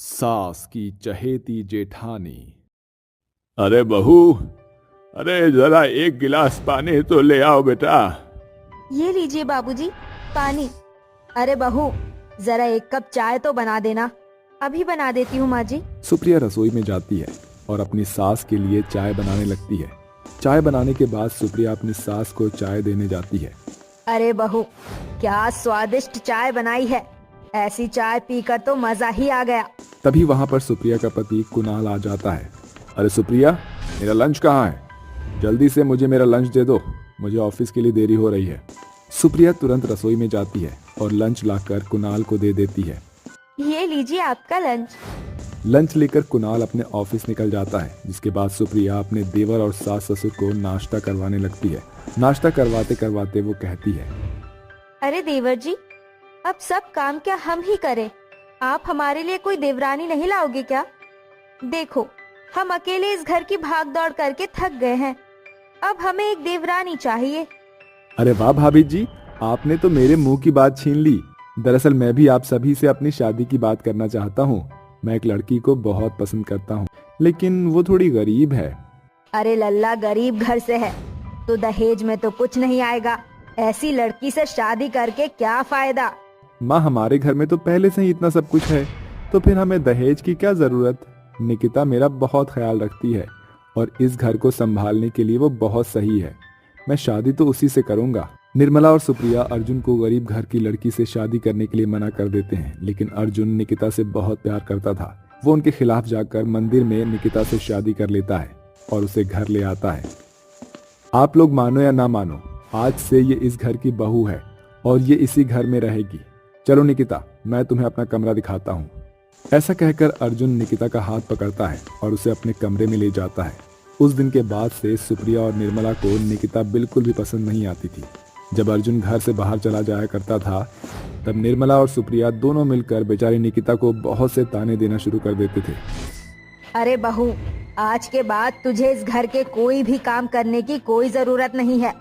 सास की चहेती जेठानी। अरे बहू, अरे जरा एक गिलास पानी तो ले आओ बेटा। ये लीजिए बाबूजी, पानी। अरे बहू, जरा एक कप चाय तो बना देना। अभी बना देती हूँ माँ जी। सुप्रिया रसोई में जाती है और अपनी सास के लिए चाय बनाने लगती है। चाय बनाने के बाद सुप्रिया अपनी सास को चाय देने जाती है। अरे बहू, क्या स्वादिष्ट चाय बनाई है। ऐसी चाय पीकर तो मजा ही आ गया। तभी वहां पर सुप्रिया का पति कुणाल आ जाता है। अरे सुप्रिया, मेरा लंच कहाँ है? जल्दी से मुझे मेरा लंच दे दो, मुझे ऑफिस के लिए देरी हो रही है। सुप्रिया तुरंत रसोई में जाती है और लंच लाकर कुणाल को दे देती है। ये लीजिए आपका लंच। लंच लेकर कुणाल अपने ऑफिस निकल जाता है, जिसके बाद सुप्रिया अपने देवर और सास ससुर को नाश्ता करवाने लगती है। नाश्ता करवाते करवाते वो कहती है, अरे देवर जी, अब सब काम क्या हम ही करें? आप हमारे लिए कोई देवरानी नहीं लाओगे क्या? देखो, हम अकेले इस घर की भाग दौड़ करके थक गए हैं। अब हमें एक देवरानी चाहिए। अरे वाह भाभी जी, आपने तो मेरे मुंह की बात छीन ली। दरअसल मैं भी आप सभी से अपनी शादी की बात करना चाहता हूँ। मैं एक लड़की को बहुत पसंद करता हूँ, लेकिन वो थोड़ी गरीब है। अरे लल्ला, गरीब घर से है तो दहेज में तो कुछ नहीं आएगा। ऐसी लड़की से शादी करके क्या फायदा? माँ, हमारे घर में तो पहले से ही इतना सब कुछ है, तो फिर हमें दहेज की क्या जरूरत? निकिता मेरा बहुत ख्याल रखती है और इस घर को संभालने के लिए वो बहुत सही है। मैं शादी तो उसी से करूंगा। निर्मला और सुप्रिया अर्जुन को गरीब घर की लड़की से शादी करने के लिए मना कर देते हैं, लेकिन अर्जुन निकिता से बहुत प्यार करता था। वो उनके खिलाफ जाकर मंदिर में निकिता से शादी कर लेता है और उसे घर ले आता है। आप लोग मानो या ना मानो, आज से ये इस घर की बहू है और ये इसी घर में रहेगी। चलो निकिता, मैं तुम्हें अपना कमरा दिखाता हूँ। ऐसा कहकर अर्जुन निकिता का हाथ पकड़ता है और उसे अपने कमरे में ले जाता है। उस दिन के बाद से सुप्रिया और निर्मला को निकिता बिल्कुल भी पसंद नहीं आती थी। जब अर्जुन घर से बाहर चला जाया करता था, तब निर्मला और सुप्रिया दोनों मिलकर बेचारी निकिता को बहुत से ताने देना शुरू कर देते थे। अरे बहू, आज के बाद तुझे इस घर के कोई भी काम करने की कोई जरूरत नहीं है।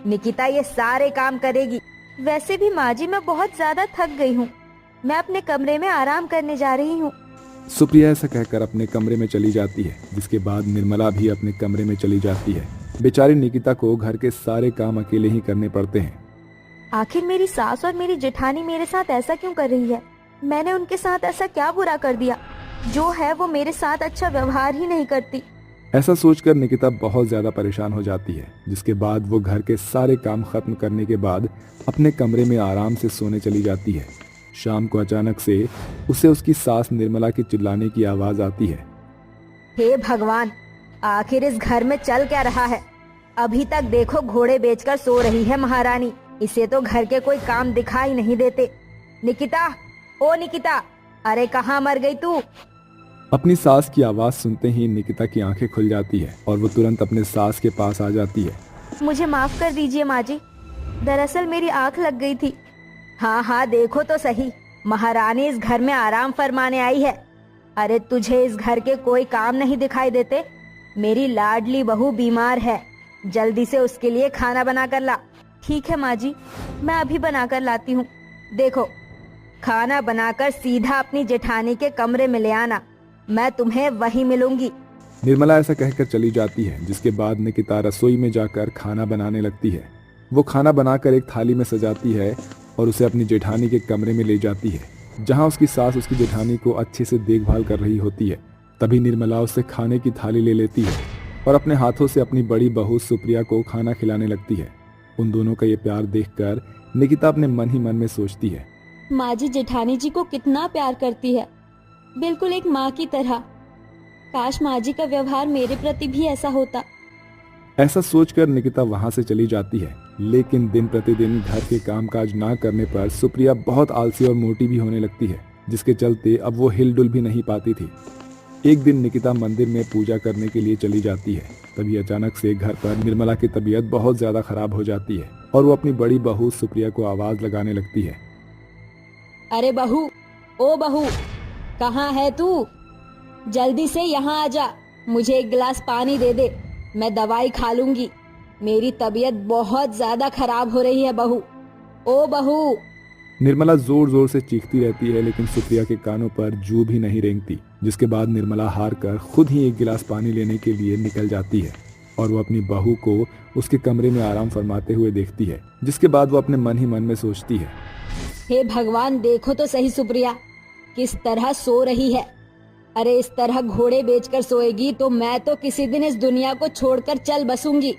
निकिता ये सारे काम करेगी। वैसे भी माँ जी, मैं बहुत ज्यादा थक गई हूँ। मैं अपने कमरे में आराम करने जा रही हूँ। सुप्रिया ऐसा कहकर अपने कमरे में चली जाती है, जिसके बाद निर्मला भी अपने कमरे में चली जाती है। बेचारी निकिता को घर के सारे काम अकेले ही करने पड़ते हैं। आखिर मेरी सास और मेरी जेठानी मेरे साथ ऐसा क्यों कर रही है? मैंने उनके साथ ऐसा क्या बुरा कर दिया जो है वो मेरे साथ अच्छा व्यवहार ही नहीं करती? ऐसा सोचकर निकिता बहुत ज्यादा परेशान हो जाती है, जिसके बाद वो घर के सारे काम खत्म करने के बाद अपने कमरे में आराम से सोने चली जाती है। शाम को अचानक से उसे उसकी सास निर्मला की चिल्लाने की आवाज आती है। हे भगवान, आखिर इस घर में चल क्या रहा है? अभी तक देखो, घोड़े बेचकर सो रही है महारानी। इसे तो घर के कोई काम दिखाई नहीं देते। निकिता, ओ निकिता, अरे कहाँ मर गई तू? अपनी सास की आवाज सुनते ही निकिता की आंखें खुल जाती है और वो तुरंत अपने सास के पास आ जाती है। मुझे माफ कर दीजिए माँ जी, दरअसल मेरी आंख लग गई थी। हाँ हाँ, देखो तो सही, महारानी इस घर में आराम फरमाने आई है। अरे तुझे इस घर के कोई काम नहीं दिखाई देते? मेरी लाडली बहू बीमार है, जल्दी से उसके लिए खाना बना कर ला। ठीक है माँ जी, मैं अभी बना कर लाती हूँ। देखो, खाना बनाकर सीधा अपनी जेठानी के कमरे में ले आना। मैं तुम्हें वहीं मिलूंगी। निर्मला ऐसा कहकर चली जाती है, जिसके बाद निकिता रसोई में जाकर खाना बनाने लगती है। वो खाना बनाकर एक थाली में सजाती है और उसे अपनी जेठानी के कमरे में ले जाती है, जहां उसकी सास उसकी जेठानी को अच्छे से देखभाल कर रही होती है। तभी निर्मला उससे खाने की थाली ले लेती है और अपने हाथों से अपनी बड़ी बहू सुप्रिया को खाना खिलाने लगती है। उन दोनों का ये प्यार देखकर निकिता अपने मन ही मन में सोचती है, माँ जी जेठानी जी को कितना प्यार करती है, बिल्कुल एक माँ की तरह। काश माँ जी का व्यवहार मेरे प्रति भी ऐसा होता। ऐसा सोचकर निकिता वहां से चली जाती है। लेकिन दिन प्रतिदिन घर के कामकाज ना करने पर सुप्रिया बहुत आलसी और मोटी भी होने लगती है, जिसके चलते अब वो हिलडुल भी नहीं पाती थी। एक दिन निकिता मंदिर में पूजा करने के लिए चली जाती है। तभी अचानक से घर पर निर्मला की तबीयत बहुत ज्यादा खराब हो जाती है और वो अपनी बड़ी बहू सुप्रिया को आवाज लगाने लगती है। अरे बहू, ओ बहू, कहाँ है तू? जल्दी से यहाँ आ जा, मुझे एक गिलास पानी दे दे, मैं दवाई खा लूंगी। मेरी तबीयत बहुत ज्यादा खराब हो रही है बहू। ओ बहू। निर्मला जोर जोर से चीखती रहती है, लेकिन सुप्रिया के कानों पर जू भी नहीं रेंगती। जिसके बाद निर्मला हार कर खुद ही एक गिलास पानी लेने के लिए निकल जाती है और वो अपनी बहू को उसके कमरे में आराम फरमाते हुए देखती है। जिसके बाद वो अपने मन ही मन में सोचती है, हे भगवान, देखो तो सही सुप्रिया किस तरह सो रही है। अरे इस तरह घोड़े बेचकर सोएगी तो मैं तो किसी दिन इस दुनिया को छोड़कर चल बसूंगी।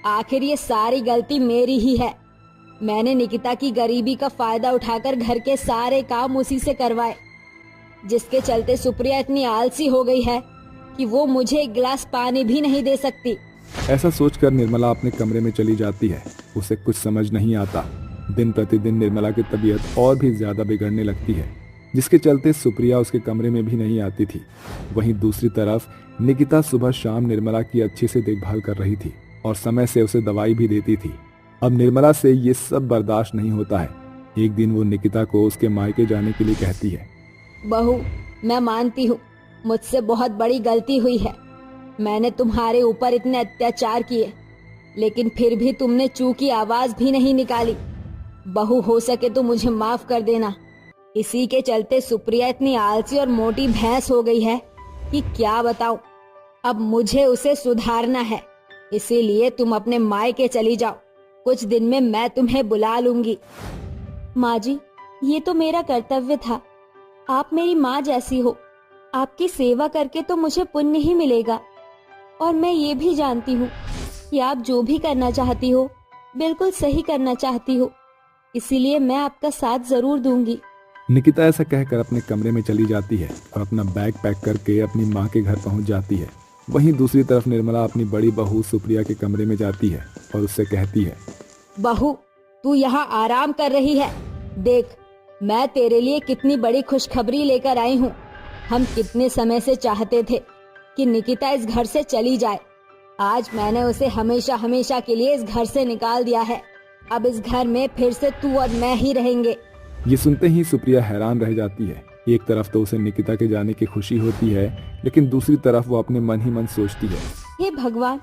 आखिर ये सारी गलती मेरी ही है। मैंने निकिता की गरीबी का फायदा उठाकर घर के सारे काम उसी से करवाए, जिसके चलते सुप्रिया इतनी आलसी हो गई है कि वो मुझे एक गिलास पानी भी नहीं दे सकती। ऐसा सोचकर निर्मला अपने कमरे में चली जाती है। उसे कुछ समझ नहीं आता। दिन प्रतिदिन निर्मला की तबीयत और भी ज्यादा बिगड़ने लगती है, जिसके चलते सुप्रिया उसके कमरे में भी नहीं आती थी। वहीं दूसरी तरफ निकिता सुबह शाम निर्मला की अच्छे से देखभाल कर रही थी और समय से उसे दवाई भी देती थी। अब निर्मला से ये सब बर्दाश्त नहीं होता है। एक दिन वो निकिता को उसके मायके जाने के लिए कहती है, बहू, मैं मानती हूँ मुझसे बहुत बड़ी गलती हुई है। मैंने तुम्हारे ऊपर इतने अत्याचार किए, लेकिन फिर भी तुमने चू की आवाज भी नहीं निकाली। बहू, हो सके तो मुझे माफ कर देना। इसी के चलते सुप्रिया इतनी आलसी और मोटी भैंस हो गई है कि क्या बताऊं। अब मुझे उसे सुधारना है, इसीलिए तुम अपने मायके चली जाओ। कुछ दिन में मैं तुम्हें बुला लूंगी। माँ जी, ये तो मेरा कर्तव्य था। आप मेरी माँ जैसी हो। आपकी सेवा करके तो मुझे पुण्य ही मिलेगा। और मैं ये भी जानती हूँ कि आप जो भी करना चाहती हो बिल्कुल सही करना चाहती हो, इसीलिए मैं आपका साथ जरूर दूंगी। निकिता ऐसा कहकर अपने कमरे में चली जाती है और अपना बैग पैक करके अपनी माँ के घर पहुंच जाती है। वहीं दूसरी तरफ निर्मला अपनी बड़ी बहू सुप्रिया के कमरे में जाती है और उससे कहती है, बहू, तू यहाँ आराम कर रही है। देख, मैं तेरे लिए कितनी बड़ी खुशखबरी लेकर आई हूँ। हम कितने समय से चाहते थे कि निकिता इस घर से चली जाए। आज मैंने उसे हमेशा हमेशा के लिए इस घर से निकाल दिया है। अब इस घर में फिर से तू और मैं ही रहेंगे। ये सुनते ही सुप्रिया हैरान रह जाती है। एक तरफ तो उसे निकिता के जाने की खुशी होती है, लेकिन दूसरी तरफ वो अपने मन ही मन सोचती है, हे भगवान,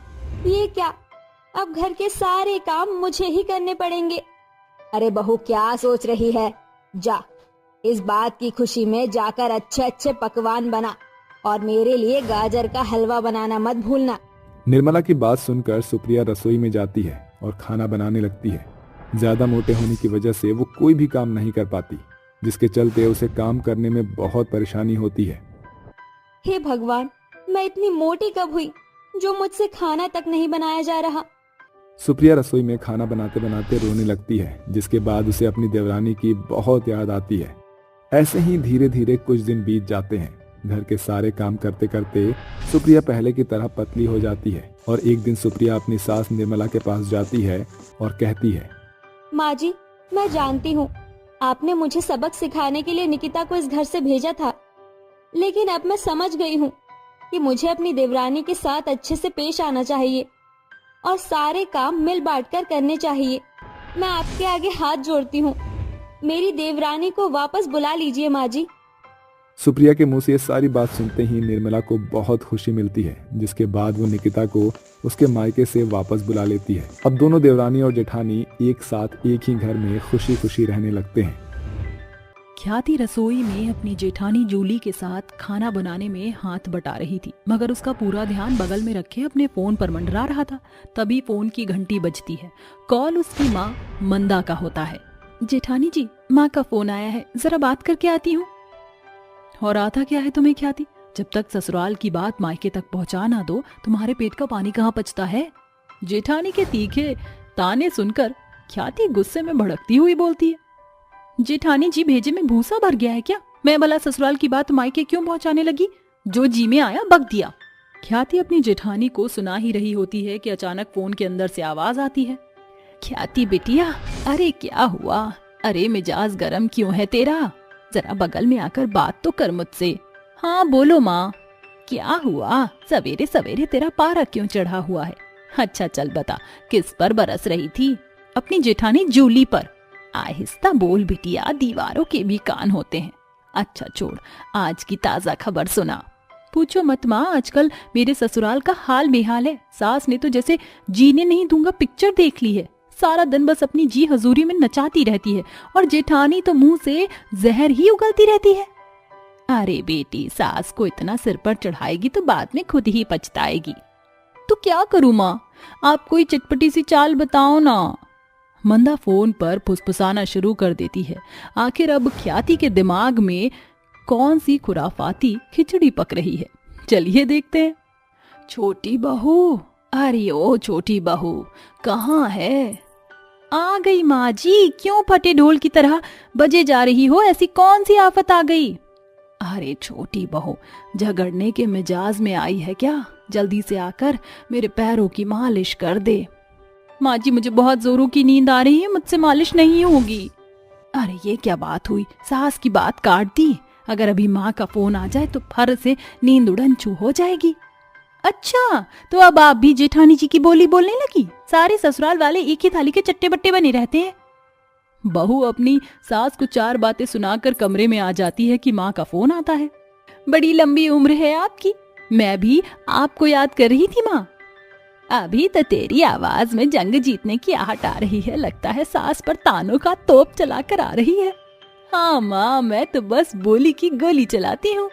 ये क्या? अब घर के सारे काम मुझे ही करने पड़ेंगे। अरे बहू, क्या सोच रही है? जा, इस बात की खुशी में जाकर अच्छे अच्छे पकवान बना और मेरे लिए गाजर का हलवा बनाना मत भूलना। निर्मला की बात सुनकर सुप्रिया रसोई में जाती है और खाना बनाने लगती है। ज्यादा मोटे होने की वजह से वो कोई भी काम नहीं कर पाती, जिसके चलते उसे काम करने में बहुत परेशानी होती है। हे भगवान, मैं इतनी मोटी कब हुई जो मुझसे खाना तक नहीं बनाया जा रहा। सुप्रिया रसोई में खाना बनाते बनाते रोने लगती है, जिसके बाद उसे अपनी देवरानी की बहुत याद आती है। ऐसे ही धीरे धीरे कुछ दिन बीत जाते हैं। घर के सारे काम करते करते सुप्रिया पहले की तरह पतली हो जाती है और एक दिन सुप्रिया अपनी सास निर्मला के पास जाती है और कहती है, माँ जी, मैं जानती हूँ आपने मुझे सबक सिखाने के लिए निकिता को इस घर से भेजा था, लेकिन अब मैं समझ गई हूँ कि मुझे अपनी देवरानी के साथ अच्छे से पेश आना चाहिए और सारे काम मिल बांट कर करने चाहिए। मैं आपके आगे हाथ जोड़ती हूँ, मेरी देवरानी को वापस बुला लीजिए माँ जी। सुप्रिया के मुंह से ये सारी बात सुनते ही निर्मला को बहुत खुशी मिलती है, जिसके बाद वो निकिता को उसके मायके से वापस बुला लेती है। अब दोनों देवरानी और जेठानी एक साथ एक ही घर में खुशी खुशी रहने लगते हैं। ख्याति रसोई में अपनी जेठानी जूली के साथ खाना बनाने में हाथ बटा रही थी, मगर उसका पूरा ध्यान बगल में रखे अपने फोन पर मंडरा रहा था। तभी फोन की घंटी बजती है। कॉल उसकी माँ मंदा का होता है। जेठानी जी, माँ का फोन आया है, जरा बात करके आती हूँ। और आता क्या है तुम्हें ख्याति? जब तक ससुराल की बात मायके तक पहुंचा ना दो, तुम्हारे पेट का पानी कहाँ पचता है? जेठानी के तीखे ताने सुनकर ख्याति गुस्से में भड़कती हुई बोलती है, जेठानी जी, भेजे में भूसा भर गया है क्या? मैं भला ससुराल की बात मायके क्यों पहुंचाने लगी? जो जी में आया बक दिया। ख्याति अपनी जेठानी को सुना ही रही होती है कि अचानक फोन के अंदर से आवाज आती है, ख्याति बेटिया, अरे क्या हुआ? अरे मिजाज गरम क्यों है तेरा? जरा बगल में आकर बात तो कर मुझसे। हाँ बोलो माँ, क्या हुआ? सवेरे सवेरे तेरा पारा क्यों चढ़ा हुआ है? अच्छा चल बता, किस पर बरस रही थी? अपनी जेठानी जूली पर। आहिस्ता बोल बिटिया, दीवारों के भी कान होते हैं। अच्छा छोड़, आज की ताजा खबर सुना। पूछो मत माँ, आजकल मेरे ससुराल का हाल बेहाल है। सास ने तो जैसे जीने नहीं दूंगा पिक्चर देख ली है। सारा दिन बस अपनी जी हजूरी में नचाती रहती है और जेठानी तो मुंह से जहर ही उगलती रहती है। अरे बेटी, सास को इतना सिर पर चढ़ाएगी तो बाद में खुद ही पछताएगी। तो क्या करूं माँ, आप कोई चटपटी सी चाल बताओ ना। मंदा फोन पर फुसफुसाना शुरू कर देती है। आखिर अब ख्याति के दिमाग में कौन सी खुराफाती खिचड़ी पक रही है, चलिए देखते हैं। छोटी बहू, अरे ओ छोटी बहू, कहाँ है? आ गई माँ जी। क्यों फटे ढोल की तरह बजे जा रही हो? ऐसी कौन सी आफत आ गई? अरे छोटी बहू, झगड़ने के मिजाज में आई है क्या? जल्दी से आकर मेरे पैरों की मालिश कर दे। माँ जी, मुझे बहुत जोरों की नींद आ रही है, मुझसे मालिश नहीं होगी। अरे ये क्या बात हुई, सास की बात काट दी। अगर अभी माँ का फोन आ जाए तो फर से नींद उड़न छू हो जाएगी। अच्छा, तो अब आप भी जेठानी जी की बोली बोलने लगी? सारे ससुराल वाले एक ही थाली के चट्टे बट्टे बने रहते हैं। बहू अपनी सास को 4 बातें सुनाकर कमरे में आ जाती है कि माँ का फोन आता है। बड़ी लंबी उम्र है आपकी, मैं भी आपको याद कर रही थी माँ। अभी तो तेरी आवाज में जंग जीतने की आहट आ रही है, लगता है सास पर तानों का तोप चलाकर आ रही है। हाँ माँ, मैं तो बस बोली की गोली चलाती हूँ।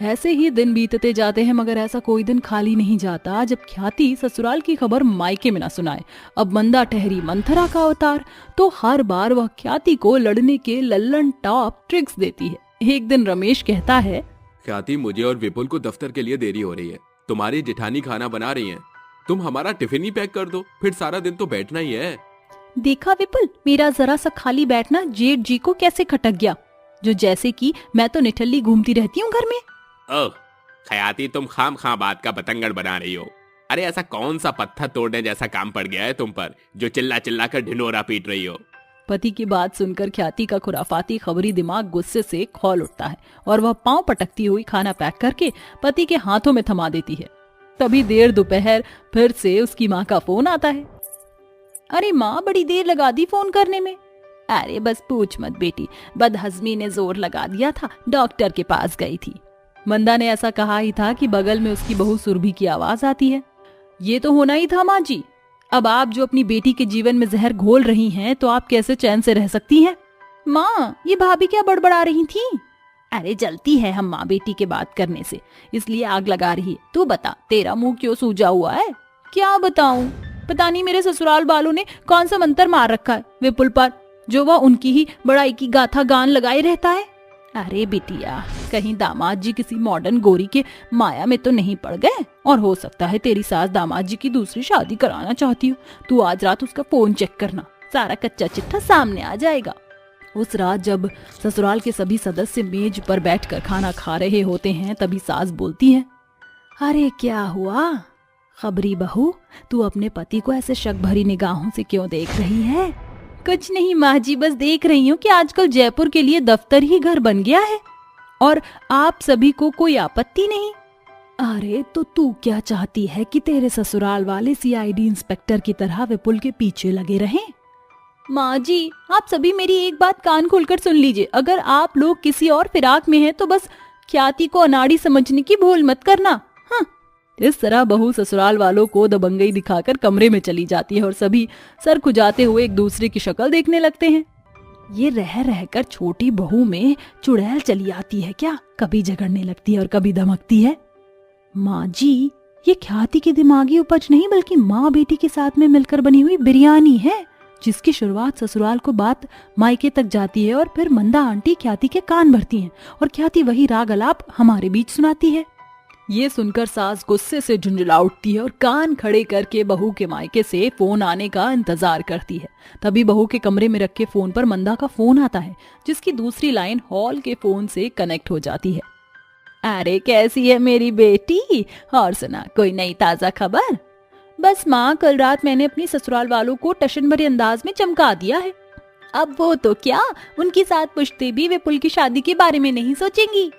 ऐसे ही दिन बीतते जाते हैं, मगर ऐसा कोई दिन खाली नहीं जाता जब ख्याति ससुराल की खबर मायके में ना सुनाए। अब मंदा ठहरी मंथरा का अवतार, तो हर बार वह ख्याति को लड़ने के लल्लन टॉप ट्रिक्स देती है। एक दिन रमेश कहता है, ख्याति, मुझे और विपुल को दफ्तर के लिए देरी हो रही है। तुम्हारी जेठानी खाना बना रही हैं। तुम हमारा टिफिन ही पैक कर दो, फिर सारा दिन तो बैठना ही है। देखा विपुल, मेरा जरा सा खाली बैठना जेठ जी को कैसे खटक गया, जो जैसे कि मैं तो निठल्ली घूमती रहती हूँ घर में। ओह ख्याति, तुम खाम खां बात का बतंगड़ बना रही हो। अरे ऐसा कौन सा पत्थर तोड़ने जैसा काम पड़ गया है तुम पर, जो चिल्ला चिल्ला कर ढिंढोरा पीट रही हो? पति की बात सुनकर ख्याति का खुराफाती खबरी दिमाग गुस्से से खौल उठता है और वह पांव पटकती हुई खाना पैक करके पति के हाथों में थमा देती है। तभी देर दोपहर फिर से उसकी माँ का फोन आता है। अरे माँ, बड़ी देर लगा दी फोन करने में। अरे बस पूछ मत बेटी, बदहजमी ने जोर लगा दिया था, डॉक्टर के पास गई थी। मंदा ने ऐसा कहा ही था कि बगल में उसकी बहू सुरभि की आवाज आती है। ये तो होना ही था माँ जी। अब आप जो अपनी बेटी के जीवन में जहर घोल रही हैं, तो आप कैसे चैन से रह सकती हैं? माँ, ये भाभी क्या बड़बड़ा रही थी? अरे जलती है हम माँ बेटी के बात करने से, इसलिए आग लगा रही है। तू बता, तेरा मुंह क्यों सूजा हुआ है? क्या बताऊं, पता नहीं मेरे ससुराल वालों ने कौन सा मंत्र मार रखा है विपुल पर, जो वह उनकी ही बड़ाई की गाथा गान लगाए रहता है। अरे बिटिया, कहीं दामाद जी किसी मॉडर्न गोरी के माया में तो नहीं पड़ गए? और हो सकता है तेरी सास दामाद जी की दूसरी शादी कराना चाहती हो। तू आज रात उसका फोन चेक करना, सारा कच्चा चिट्ठा सामने आ जाएगा। उस रात जब ससुराल के सभी सदस्य मेज पर बैठकर खाना खा रहे होते हैं, तभी सास बोलती है, अरे क्या हुआ खबरी बहू, तू अपने पति को ऐसे शक भरी निगाहों से क्यों देख रही है? कुछ नहीं माँ जी, बस देख रही हूँ कि आजकल जयपुर के लिए दफ्तर ही घर बन गया है और आप सभी को कोई आपत्ति नहीं। अरे तो तू क्या चाहती है कि तेरे ससुराल वाले सीआईडी इंस्पेक्टर की तरह विपुल के पीछे लगे रहें? माँ जी, आप सभी मेरी एक बात कान खोलकर सुन लीजिए। अगर आप लोग किसी और फिराक में हैं तो बस ख्याति को अनाड़ी समझने की भूल मत करना। हाँ। इस तरह बहू ससुराल वालों को दबंगई दिखाकर कमरे में चली जाती है और सभी सर खुजाते हुए एक दूसरे की शक्ल देखने लगते हैं। ये रह रहकर छोटी बहू में चुड़ैल चली आती है क्या? कभी झगड़ने लगती है और कभी धमकती है। माँ जी, ये ख्याति की दिमागी उपज नहीं बल्कि माँ बेटी के साथ में मिलकर बनी हुई बिरयानी है, जिसकी शुरुआत ससुराल को बात मायके तक जाती है और फिर मंदा आंटी ख्याति के कान भरती हैं और ख्याति वही राग अलाप हमारे बीच सुनाती है। ये सुनकर सास गुस्से से झुंझला उठती है और कान खड़े करके बहू के मायके से फोन आने का इंतजार करती है। तभी बहू के कमरे में रखे फोन पर मंदा का फोन आता है, जिसकी दूसरी लाइन हॉल के फोन से कनेक्ट हो जाती है। अरे कैसी है मेरी बेटी, और सुना कोई नई ताजा खबर? बस माँ, कल रात मैंने अपनी ससुराल वालों को टशन भरे अंदाज में चमका दिया है। अब वो तो क्या, उनकी साथ पुश्ते भी विपुल की शादी के बारे में नहीं सोचेंगी।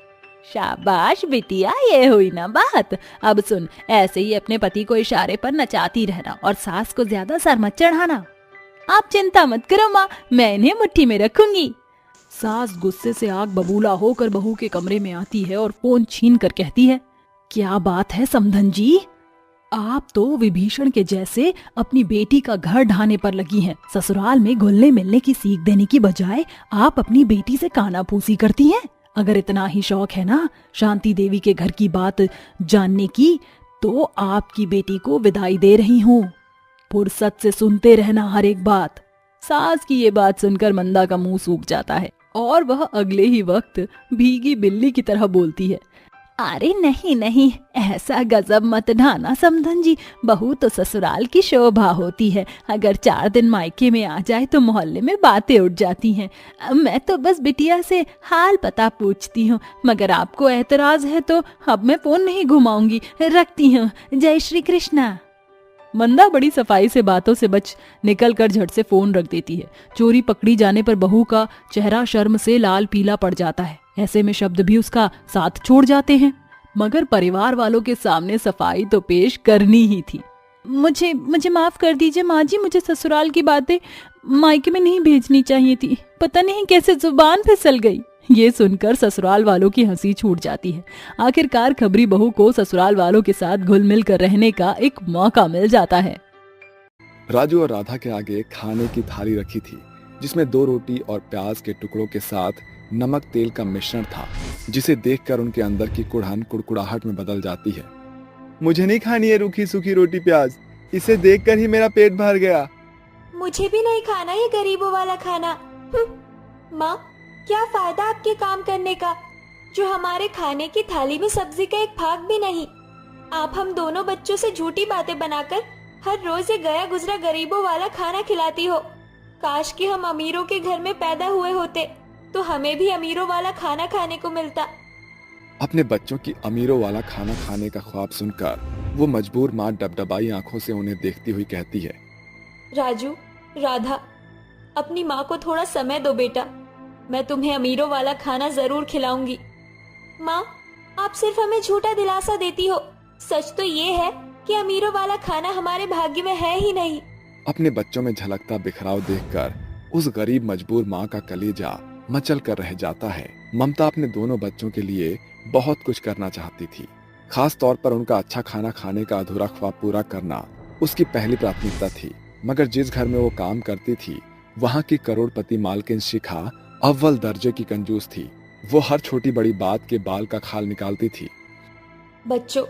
शाबाश बिटिया, ये हुई ना बात। अब सुन, ऐसे ही अपने पति को इशारे पर नचाती रहना और सास को ज्यादा सर मत चढ़ाना। आप चिंता मत करो माँ, मैं इन्हें मुट्ठी में रखूंगी। सास गुस्से से आग बबूला होकर बहू के कमरे में आती है और फोन छीन कर कहती है, क्या बात है समधन जी? आप तो विभीषण के जैसे अपनी बेटी का घर ढाने पर लगी हैं। ससुराल में घुलने मिलने की सीख देने की बजाय आप अपनी बेटी से कानाफूसी करती हैं। अगर इतना ही शौक है ना शांति देवी के घर की बात जानने की, तो आपकी बेटी को विदाई दे रही हूँ। फुर्सत से सुनते रहना हर एक बात। सास की ये बात सुनकर मंदा का मुंह सूख जाता है और वह अगले ही वक्त भीगी बिल्ली की तरह बोलती है, अरे नहीं नहीं, ऐसा गजब मत ढाना समधन जी। बहू तो ससुराल की शोभा होती है। अगर 4 दिन मायके में आ जाए तो मोहल्ले में बातें उठ जाती हैं। मैं तो बस बिटिया से हाल पता पूछती हूँ, मगर आपको एतराज है तो अब मैं फोन नहीं घुमाऊंगी। रखती हूँ। जय श्री कृष्णा। मंदा बड़ी सफाई से बातों से बच निकलकर झट से फोन रख देती है। चोरी पकड़ी जाने पर बहू का चेहरा शर्म से लाल पीला पड़ जाता है। ऐसे में शब्द भी उसका साथ छोड़ जाते हैं, मगर परिवार वालों के सामने सफाई तो पेश करनी ही थी। मुझे माफ कर दीजिए माँ जी, मुझे ससुराल की बातें मायके में नहीं भेजनी चाहिए थी। पता नहीं कैसे जुबान फिसल गई। ये सुनकर ससुराल वालों की हंसी छूट जाती है। आखिरकार खबरी बहू को ससुराल वालों के साथ घुल मिल कर रहने का एक मौका मिल जाता है। राजू और राधा के आगे खाने की थाली रखी थी, जिसमें 2 रोटी और प्याज के टुकड़ों के साथ नमक तेल का मिश्रण था, जिसे देखकर उनके अंदर की कुड़हन कुड़कुड़ाहट में बदल जाती है। मुझे नहीं खानी है रूखी सूखी रोटी प्याज, इसे देखकर ही मेरा पेट भर गया। मुझे भी नहीं खाना ये गरीबों वाला खाना। माँ, क्या फायदा आपके काम करने का, जो हमारे खाने की थाली में सब्जी का एक भाग भी नहीं। आप हम दोनों बच्चों से झूठी बातें बनाकर हर रोज ये गया गुजरा गरीबों वाला खाना खिलाती हो। काश कि हम अमीरों के घर में पैदा हुए होते तो हमें भी अमीरों वाला खाना खाने को मिलता। अपने बच्चों की अमीरों वाला खाना खाने का ख्वाब सुनकर वो मजबूर माँ डबडबाई आंखों से उन्हें देखती हुई कहती है, राजू, राधा, अपनी माँ को थोड़ा समय दो बेटा। मैं तुम्हें अमीरों वाला खाना जरूर खिलाऊंगी। माँ, आप सिर्फ हमें झूठा दिलासा देती हो। सच तो ये है कि अमीरों वाला खाना हमारे भाग्य में है ही नहीं। अपने बच्चों में झलकता बिखराव देखकर उस गरीब मजबूर माँ का कलेजा मचल कर रह जाता है। ममता अपने दोनों बच्चों के लिए बहुत कुछ करना चाहती थी। खास तौर पर उनका अच्छा खाना खाने का अधूरा ख्वाब पूरा करना उसकी पहली प्राथमिकता थी। मगर जिस घर में वो काम करती थी, वहाँ की करोड़पति मालकिन शिखा अव्वल दर्जे की कंजूस थी। वो हर छोटी बड़ी बात के बाल का खाल निकालती थी। बच्चों,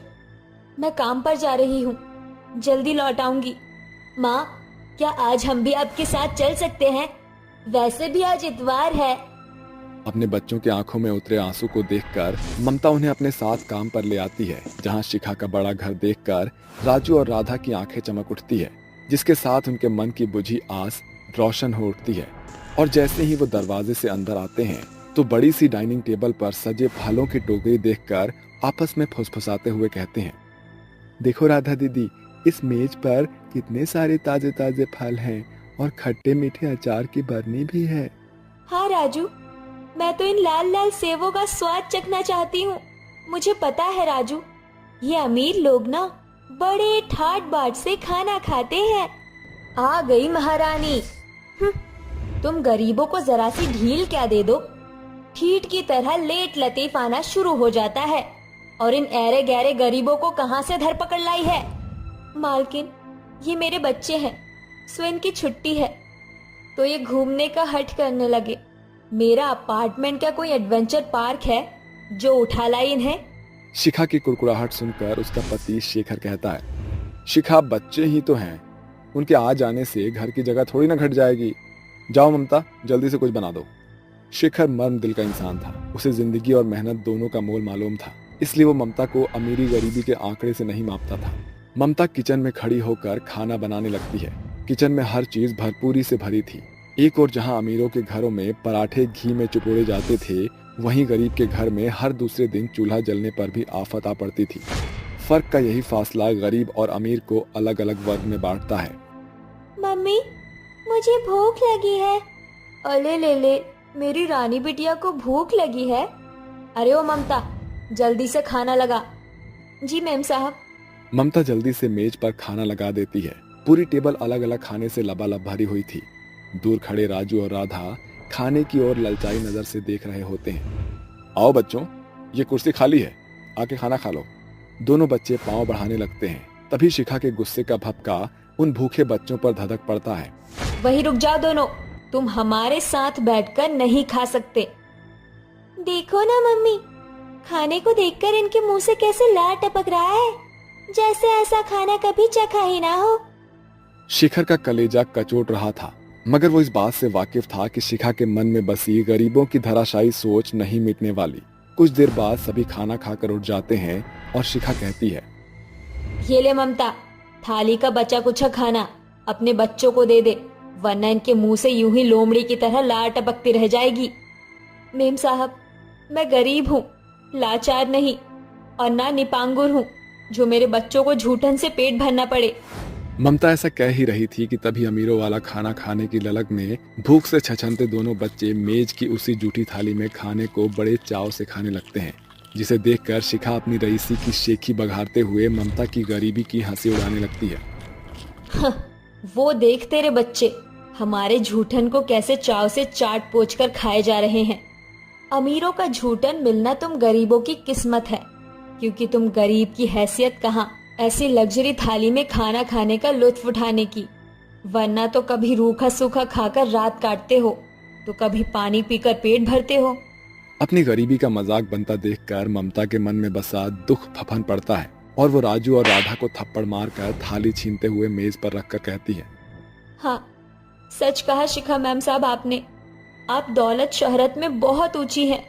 मैं काम पर जा रही हूँ, जल्दी लौट आऊंगी। माँ, क्या आज हम भी आपके साथ चल सकते हैं? वैसे भी आज इतवार है। अपने बच्चों के आंखों में उतरे आंसू को देखकर ममता उन्हें अपने साथ काम पर ले आती है, जहाँ शिखा का बड़ा घर देखकर राजू और राधा की आंखें चमक उठती है, जिसके साथ उनके मन की बुझी आस रोशन हो उठती है। और जैसे ही वो दरवाजे से अंदर आते हैं तो बड़ी सी डाइनिंग टेबल पर सजे फलों की टोकरी देखकर आपस में फुसफुसाते हुए कहते हैं, देखो राधा दीदी, इस मेज पर कितने सारे ताजे ताजे फल हैं और खट्टे मीठे अचार की बरनी भी है। हाँ राजू, मैं तो इन लाल लाल सेवों का स्वाद चखना चाहती हूँ। मुझे पता है राजू, ये अमीर लोग ना बड़े ठाट बाट से खाना खाते हैं। आ गई महारानी। तुम गरीबों को जरा सी ढील क्या दे दो, ठीठ की तरह लेट लतीफ आना शुरू हो जाता है। और इन ऐरे गहरे गरीबों को कहाँ से धर पकड़ लाई है? मालकिन, ये मेरे बच्चे हैं, सो इनकी छुट्टी है तो ये घूमने का हट करने लगे। मेरा अपार्टमेंट का कोई एडवेंचर पार्क है जो उठा लाई इन्हें? शिखा की कुड़कुड़ाहट सुनकर उसका पति शेखर कहता है, शिखा बच्चे ही तो हैं, उनके आ जाने से घर की जगह थोड़ी ना घट जाएगी। जाओ ममता, जल्दी से कुछ बना दो। शेखर मर्म दिल का इंसान था, उसे जिंदगी और मेहनत दोनों का मोल मालूम था, इसलिए वो ममता को अमीरी गरीबी के आंकड़े से नहीं मापता था। ममता किचन में खड़ी होकर खाना बनाने लगती है। किचन में हर चीज भरपूरी से भरी थी। एक और जहां अमीरों के घरों में पराठे घी में चुपोड़े जाते थे, वहीं गरीब के घर में हर दूसरे दिन चूल्हा जलने पर भी आफत आ पड़ती थी। फर्क का यही फासला गरीब और अमीर को अलग अलग वर्ग में बांटता है। मम्मी, मुझे भूख लगी है। अले ले ले, मेरी रानी बिटिया को भूख लगी है। अरे ओ ममता, जल्दी से खाना लगा। जी मैम साहब। ममता जल्दी से मेज पर खाना लगा देती है। पूरी टेबल अलग अलग खाने से लबालब भरी हुई थी। दूर खड़े राजू और राधा खाने की ओर ललचाई नजर से देख रहे होते हैं। आओ बच्चों, ये कुर्सी खाली है, आके खाना खा लो। दोनों बच्चे पांव बढ़ाने लगते हैं, तभी शिखा के गुस्से का भपका उन भूखे बच्चों पर धधक पड़ता है। वही रुक जाओ दोनों, तुम हमारे साथ बैठकर नहीं खा सकते। देखो ना मम्मी, खाने को देखकर इनके मुंह से कैसे लार टपक रहा है, जैसे ऐसा खाना कभी चखा ही ना हो। शिखर का कलेजा कचोट रहा था, मगर वो इस बात से वाकिफ था कि शिखा के मन में बसी गरीबों की धराशायी सोच नहीं मिटने वाली। कुछ देर बाद सभी खाना खाकर उठ जाते हैं और शिखा कहती है, ये ले ममता, थाली का बचा कुचा खाना अपने बच्चों को दे दे, वरना इनके मुंह से यूं ही लोमड़ी की तरह लार टपकती रह जाएगी। मेम साहब, मैं गरीब हूँ, लाचार नहीं, और ना निपांगुर हूँ जो मेरे बच्चों को झूठन से पेट भरना पड़े। ममता ऐसा कह ही रही थी कि तभी अमीरों वाला खाना खाने की ललक में भूख से छछनते दोनों बच्चे मेज की उसी जूठी थाली में खाने को बड़े चाव से खाने लगते हैं, जिसे देखकर शिखा अपनी रईसी की शेखी बघारते हुए ममता की गरीबी की हंसी उड़ाने लगती है। वो देख तेरे बच्चे हमारे झूठन को कैसे चाव से चाट पोंछ कर खाए जा रहे हैं। अमीरों का झूठन मिलना तुम गरीबों की किस्मत है, क्योंकि तुम गरीब की हैसियत कहाँ ऐसी लग्जरी थाली में खाना खाने का लुत्फ उठाने की, वरना तो कभी रूखा सूखा खाकर रात काटते हो तो कभी पानी पीकर पेट भरते हो। अपनी गरीबी का मजाक बनता देखकर ममता के मन में बसा दुख फफन पड़ता है और वो राजू और राधा को थप्पड़ मारकर थाली छीनते हुए मेज पर रखकर कहती है, हाँ, सच कहा शिखा मैम साहब आपने। आप दौलत शोहरत में बहुत ऊंची हैं,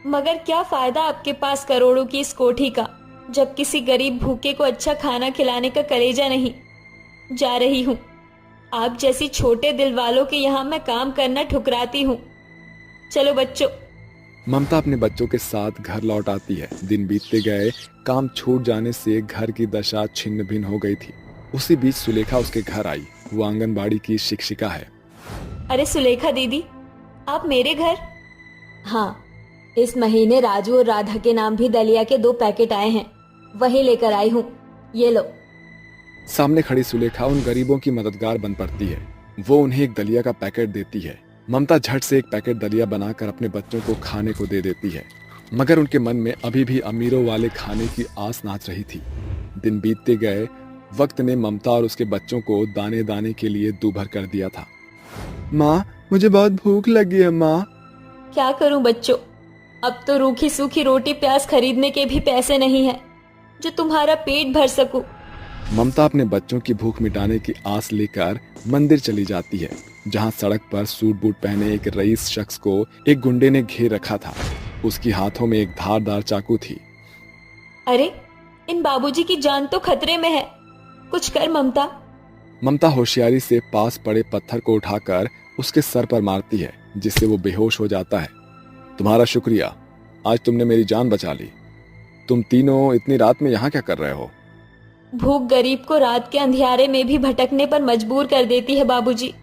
मगर क्या फायदा आपके पास करोड़ों की इस कोठी का, जब किसी गरीब भूखे को अच्छा खाना खिलाने का कलेजा नहीं। जा रही हूँ, आप जैसी छोटे दिल वालों के यहाँ मैं काम करना ठुकराती हूँ। चलो बच्चों। ममता अपने बच्चों के साथ घर लौट आती है। दिन बीतते गए, काम छूट जाने से घर की दशा छिन्न भिन्न हो गई थी। उसी बीच सुलेखा उसके घर आई। वो आंगनबाड़ी की शिक्षिका है। अरे सुलेखा दीदी, आप मेरे घर? हाँ, इस महीने राजू और राधा के नाम भी दलिया के 2 पैकेट आए हैं, वही लेकर आई हूँ, ये लो। सामने खड़ी सुलेखा उन गरीबों की मददगार बन पड़ती है। वो उन्हें एक दलिया का पैकेट देती है। ममता झट से एक पैकेट दलिया बनाकर अपने बच्चों को खाने को दे देती है, मगर उनके मन में अभी भी अमीरों वाले खाने की आस नाच रही थी। दिन बीतते गए, वक्त ने ममता और उसके बच्चों को दाने दाने के लिए दूभर कर दिया था। माँ, मुझे बहुत भूख लगी है माँ। क्या करूं बच्चों, अब तो रूखी सूखी रोटी प्याज खरीदने के भी पैसे नहीं है जो तुम्हारा पेट भर सकूं। ममता अपने बच्चों की भूख मिटाने की आस लेकर मंदिर चली जाती है, जहाँ सड़क पर सूट बूट पहने एक रईस शख्स को एक गुंडे ने घेर रखा था। उसकी हाथों में एक धारदार चाकू थी। अरे, इन बाबूजी की जान तो खतरे में है, कुछ कर ममता। ममता होशियारी से पास पड़े पत्थर को उठाकर उसके सर पर मारती है, जिससे वो बेहोश हो जाता है। तुम्हारा शुक्रिया, आज तुमने मेरी जान बचा ली। तुम तीनों इतनी रात में यहाँ क्या कर रहे हो? भूख गरीब को रात के अंधियारे में भी भटकने पर मजबूर कर देती है बाबूजी।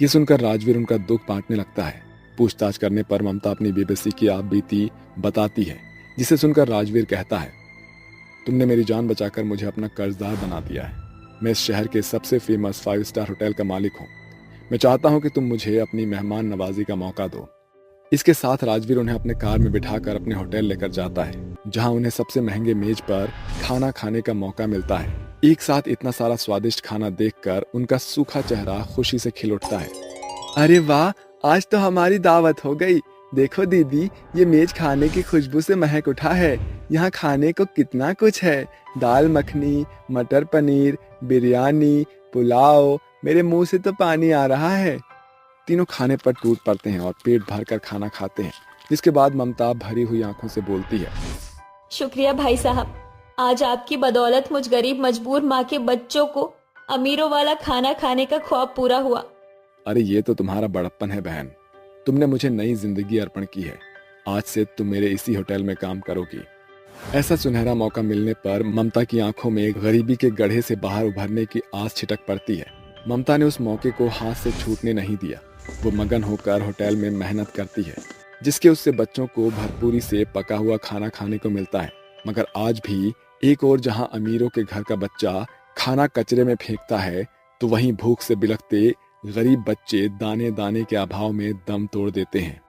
ये सुनकर राजवीर उनका दुख बांटने लगता है। पूछताछ करने पर ममता अपनी बेबसी की आप बीती बताती है, जिसे सुनकर राजवीर कहता है, तुमने मेरी जान बचाकर मुझे अपना कर्जदार बना दिया है। मैं इस शहर के सबसे फेमस 5 स्टार होटल का मालिक हूँ। मैं चाहता हूँ कि तुम मुझे अपनी मेहमान नवाजी का मौका दो। इसके साथ राजवीर उन्हें अपने कार में बिठाकर अपने होटल लेकर जाता है, जहाँ उन्हें सबसे महंगे मेज पर खाना खाने का मौका मिलता है। एक साथ इतना सारा स्वादिष्ट खाना देखकर उनका सूखा चेहरा खुशी से खिल उठता है। अरे वाह, आज तो हमारी दावत हो गई। देखो दीदी, ये मेज खाने की खुशबू से महक उठा है। यहाँ खाने को कितना कुछ है, दाल मखनी, मटर पनीर, बिरयानी, पुलाव। मेरे मुंह से तो पानी आ रहा है। तीनों खाने पर टूट पड़ते हैं और पेट भरकर खाना खाते हैं, जिसके बाद ममता भरी हुई आंखों से बोलती है, शुक्रिया भाई साहब, आज आपकी बदौलत मुझ गरीब मजबूर माँ के बच्चों को अमीरों वाला खाना खाने का ख्वाब पूरा हुआ। अरे ये तो तुम्हारा बड़प्पन है बहन, तुमने मुझे नई जिंदगी अर्पण की है। आज से तुम मेरे इसी होटल में काम करोगी। ऐसा सुनहरा मौका मिलने पर ममता की आंखों में गरीबी के गड्ढे से बाहर उभरने की आस छिटक पड़ती है। ममता ने उस मौके को हाथ से छूटने नहीं दिया। वो मगन होकर होटल में मेहनत करती है, जिसके उससे बच्चों को भरपूरी से पका हुआ खाना खाने को मिलता है। मगर आज भी एक और जहां अमीरों के घर का बच्चा खाना कचरे में फेंकता है, तो वहीं भूख से बिलखते गरीब बच्चे दाने दाने के अभाव में दम तोड़ देते हैं।